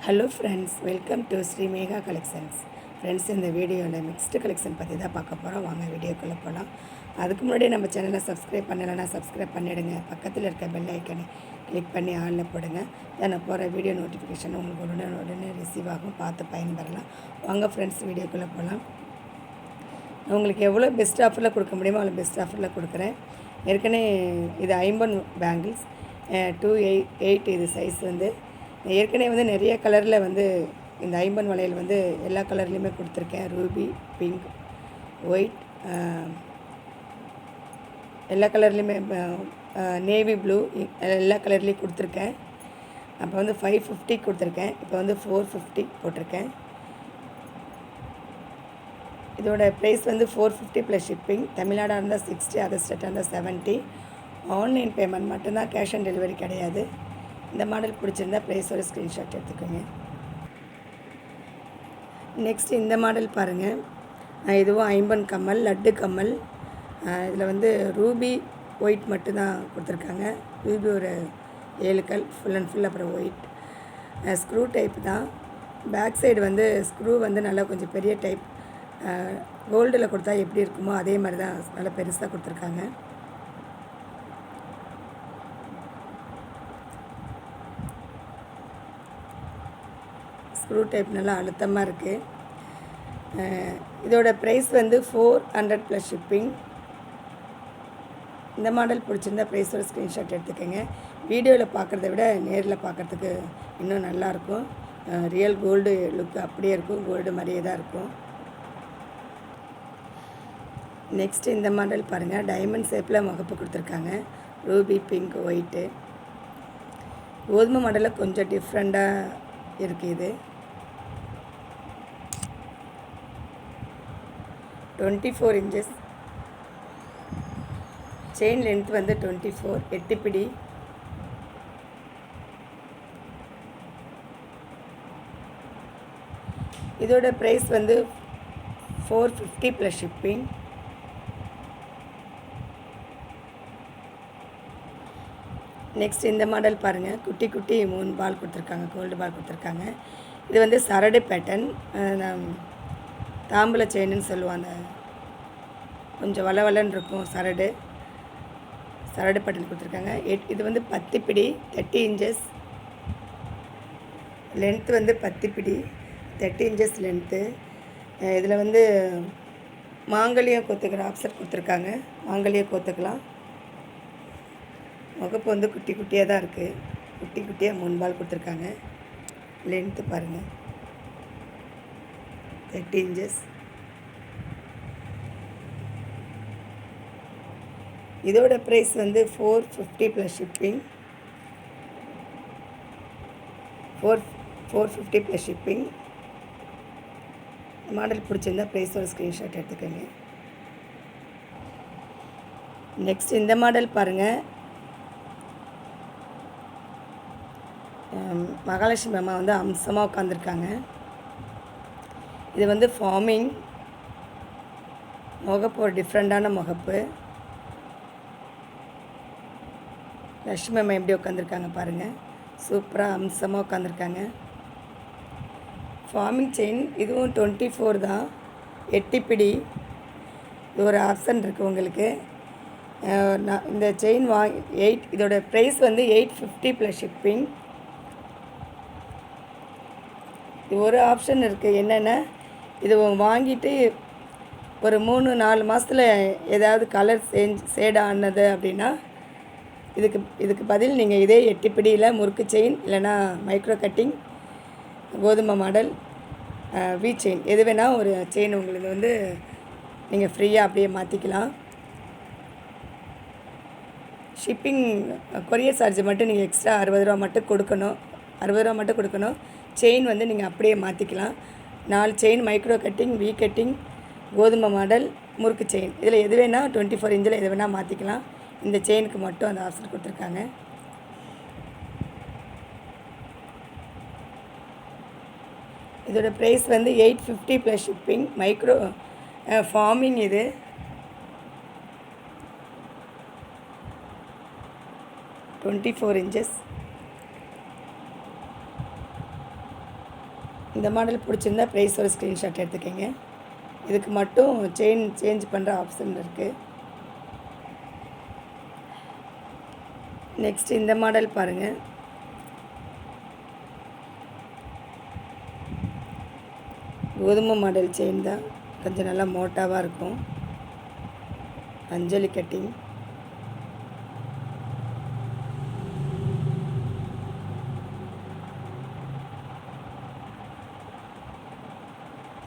Hello friends, welcome to Shri mega collections. Friends, இந்த வீடியோவில் mixed collection பற்றி தான் பார்க்க போகிறோம். வாங்க வீடியோக்குள்ளே போகலாம். அதுக்கு முன்னாடி நம்ம சேனலை சப்ஸ்கிரைப் பண்ணலைன்னா சப்ஸ்கிரைப் பண்ணிவிடுங்க. பக்கத்தில் இருக்க பெல் ஐக்கனை கிளிக் பண்ணி ஆளில் போடுங்க. நான் போகிற வீடியோ நோட்டிஃபிகேஷன் உங்களுக்கு உடனே ரிசீவ் ஆகும். பார்த்து பயன்பெறலாம். வாங்க ஃப்ரெண்ட்ஸ், வீடியோக்குள்ளே போகலாம். உங்களுக்கு எவ்வளோ பெஸ்ட் ஆஃபரில் கொடுக்க முடியுமோ அவ்வளோ பெஸ்ட் ஆஃபரில் கொடுக்குறேன். ஏற்கனவே இது 50 பேங்கிள்ஸ் 288 இது சைஸ். ஏற்கனவே நிறைய கலரில் இந்த 50 வளையல் எல்லா கலர்லேயுமே கொடுத்துருக்கேன். ரூபி, பிங்க், ஒயிட், எல்லா கலர்லேயுமே, நேவி ப்ளூ, எல்லா கலர்லேயும் கொடுத்துருக்கேன். அப்போ 550 கொடுத்துருக்கேன். இப்போ 450 போட்டிருக்கேன். இதோட ப்ரைஸ் 450 ப்ளஸ் ஷிப்பிங். தமிழ்நாடாக இருந்தால் 60, அதர் ஸ்டேட்டாக இருந்தால் 70. ஆன்லைன் பேமெண்ட் மட்டும்தான், கேஷ் ஆன் டெலிவரி கிடையாது. இந்த மாடல் பிடிச்சிருந்தா ப்ரைஸோட ஸ்க்ரீன்ஷாட் எடுத்துக்கோங்க. நெக்ஸ்ட் இந்த மாடல் பாருங்கள். இதுவும் 50 கம்மல், லட்டு கம்மல். இதில் ரூபி ஒயிட் மட்டும்தான் கொடுத்துருக்காங்க. ரூபி ஒரு 7 கல், ஃபுல் அண்ட் ஃபுல். அப்புறம் ஒயிட் ஸ்க்ரூ டைப் தான். பேக் சைடு ஸ்க்ரூ நல்லா கொஞ்சம் பெரிய டைப். கோல்டில் கொடுத்தா எப்படி இருக்குமோ அதே மாதிரி தான் நல்லா பெருசாக கொடுத்துருக்காங்க. ஸ்க்ரூ டைப் நல்லா அழுத்தமாக இருக்குது. இதோட ப்ரைஸ் 400 ப்ளஸ் ஷிப்பிங். இந்த மாடல் பிடிச்சிருந்தா ப்ரைஸோட ஸ்க்ரீன்ஷாட் எடுத்துக்கோங்க. வீடியோவில் பார்க்குறத விட நேரில் பார்க்குறதுக்கு இன்னும் நல்லாயிருக்கும். ரியல் கோல்டு லுக் அப்படியே இருக்கும். கோல்டு மாதிரியே தான் இருக்கும். நெக்ஸ்ட்டு இந்த மாடல் பாருங்கள். டைமண்ட் ஷேப்பில் முகப்பு கொடுத்துருக்காங்க. Ruby, pink, white. கோதுமை மாடலில் கொஞ்சம் டிஃப்ரெண்ட்டாக இருக்குது. இது 24 இன்ச்சஸ். செயின் லென்த் 24, 8 பிடி. இதோட ப்ரைஸ் 450 ப்ளஸ் ஷிப்பிங். நெக்ஸ்ட் இந்த மாடல் பாருங்கள். குட்டி குட்டி 3 பால் கொடுத்துருக்காங்க. கோல்டு பால் கொடுத்துருக்காங்க. இது சரடு பேட்டர்ன். தாம்பூல செயின்னு சொல்லுவாங்க. கொஞ்சம் வளவலன்னு இருக்கும். சரடு பேட்டர்ன் கொடுத்துருக்காங்க. இது 10 பிடி, 30 இன்ச்சஸ். லென்த்து 10 பிடி, 30 இன்ச்சஸ் லென்த்து. இதில் மாங்கல்யம் கோத்துக்கிற ஆப்ஷன் கொடுத்துருக்காங்க. மாங்கல்யம் கோத்துக்கலாம். முகப்பு குட்டி குட்டியாக தான் இருக்குது. குட்டி குட்டியாக 3 பால் கொடுத்துருக்காங்க. லென்த்து பாருங்கள், 30 இன்ச்சஸ். இதோட price 450 plus shipping. 450 plus shipping. Model பிடிச்சிருந்தா ப்ரைஸோட ஸ்க்ரீன்ஷாட் எடுத்துக்கோங்க. நெக்ஸ்ட் இந்த மாடல் பாருங்கள். மகாலட்சுமி அம்மா அம்சமாக உட்காந்துருக்காங்க. இது ஃபார்மிங் முகப்பு, ஒரு டிஃப்ரெண்ட்டான முகப்பு. லட்சுமி அம்மா எப்படி உட்காந்துருக்காங்க பாருங்கள். சூப்பராக அம்சமாக உட்காந்துருக்காங்க. Farming chain. இதுவும் 24 தான், 8 பிடி. இது ஒரு ஆப்ஷன் இருக்குது உங்களுக்கு. நான் இந்த செயின் 8. இதோட ப்ரைஸ் 850 ப்ளஸ் ஷிப்பிங். இது ஒரு ஆப்ஷன் இருக்குது. என்னென்னா, இது வாங்கிட்டு ஒரு 3-4 மாதத்தில் ஏதாவது கலர் சேட் ஆனது அப்படின்னா இதுக்கு பதில் நீங்கள் இதே 8 பிடியில் முறுக்கு செயின், இல்லைனா மைக்ரோ கட்டிங், கோதுமை மாடல், வி செயின், எது வேணால் ஒரு செயின் உங்களுக்கு நீங்கள் ஃப்ரீயாக அப்படியே மாற்றிக்கலாம். ஷிப்பிங் கொரியர் சார்ஜ் மட்டும் நீங்கள் எக்ஸ்ட்ரா 60 ரூபா மட்டும் கொடுக்கணும். 60 ரூபா மட்டும் கொடுக்கணும். செயின் நீங்கள் அப்படியே மாற்றிக்கலாம். 4 chain micro cutting, V cutting, கோதுமை மாடல், முறுக்கு செயின், இதில் எது வேணால் 24 இன்ச்சில் எது வேணால் மாற்றிக்கலாம். இந்த செயினுக்கு மட்டும் அந்த ஆப்ஷன் கொடுத்துருக்காங்க. இதோட price 850 plus shipping. Micro forming. இது 24 இன்ச்சஸ். இந்த மாடல் பிடிச்சிருந்தா ப்ரைஸோட ஸ்க்ரீன்ஷாட் எடுத்துக்கோங்க. இதுக்கு மட்டும் செயின் சேஞ்ச் பண்ணுற ஆப்ஷன் இருக்குது. நெக்ஸ்ட் இந்த மாடல் பாருங்கள். கோதுமை மாடல் செயின் தான், கொஞ்சம் நல்லா மோட்டாவாக இருக்கும். அஞ்சலி கட்டிங்.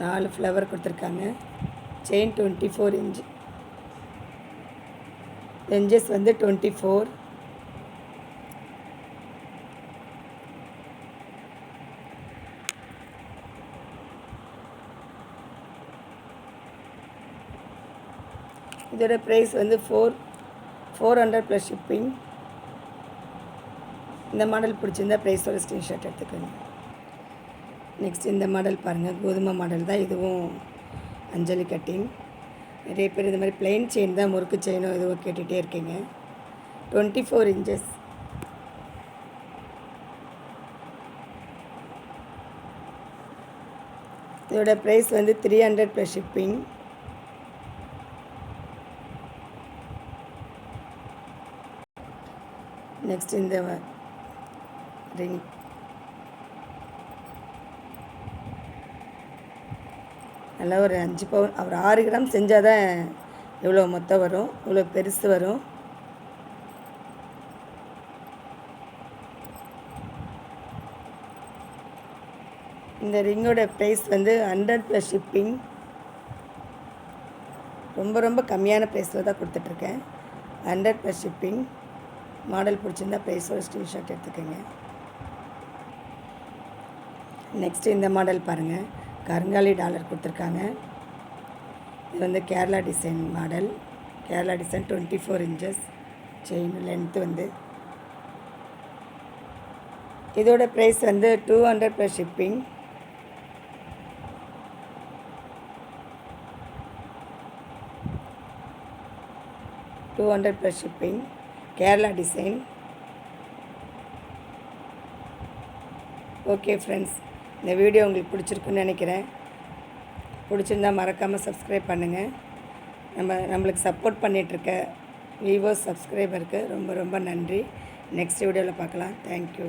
நாலு ஃப்ளவர் கொடுத்துருக்காங்க. செயின் 24 இன்ச்சஸ் வந்து 24. இதோட ப்ரைஸ் வந்து 400 ப்ளஸ் ஷிப்பிங். இந்த மாடல் பிடிச்சிருந்தா ப்ரைஸோட ஸ்க்ரீன்ஷாட் எடுத்துக்கோங்க. நெக்ஸ்ட் இந்த மாடல் பாருங்கள். கோதுமை மாடல் தான் இதுவும். அஞ்சலி கட்டிங். நிறைய பேர் இந்த மாதிரி பிளெயின் செயின் தான், முறுக்கு செயினும் இதுவும் கேட்டுகிட்டே இருக்கீங்க. 24 இன்ச்சஸ். இதோட ப்ரைஸ் வந்து 300 ப்ளஸ் ஷிப்பிங். நெக்ஸ்ட் இந்த ரிங். நல்லா ஒரு 5 பவுன், ஒரு 6 கிராம் செஞ்சால் தான் இவ்வளோ மொத்தம் வரும், இவ்வளோ பெருசு வரும். இந்த ரிங்கோட ப்ரைஸ் வந்து 100 ப்ளஸ் ஷிப்பிங். ரொம்ப கம்மியான ப்ரைஸில் தான் கொடுத்துட்ருக்கேன். 100 ப்ளஸ் ஷிப்பிங். மாடல் பிடிச்சிருந்தா ப்ரைஸோட ஸ்க்ரீன்ஷாட் எடுத்துக்கோங்க. நெக்ஸ்ட்டு இந்த மாடல் பாருங்கள். கருங்காலி டாலர் கொடுத்துருக்காங்க. இது வந்து Kerala design model. Kerala design 24 inches. Chain length வந்து. இதோட ப்ரைஸ் வந்து 200 plus shipping. $200 plus shipping. Kerala design. Okay friends, இந்த வீடியோ உங்களுக்கு பிடிச்சிருக்குன்னு நினைக்கிறேன். பிடிச்சிருந்தா மறக்காமல் சப்ஸ்கிரைப் பண்ணுங்கள். நம்மளுக்கு சப்போர்ட் பண்ணிகிட்ருக்க வியூவர்ஸ், சப்ஸ்கிரைபருக்கு ரொம்ப நன்றி. நெக்ஸ்ட் வீடியோவில் பார்க்கலாம். தேங்க்யூ.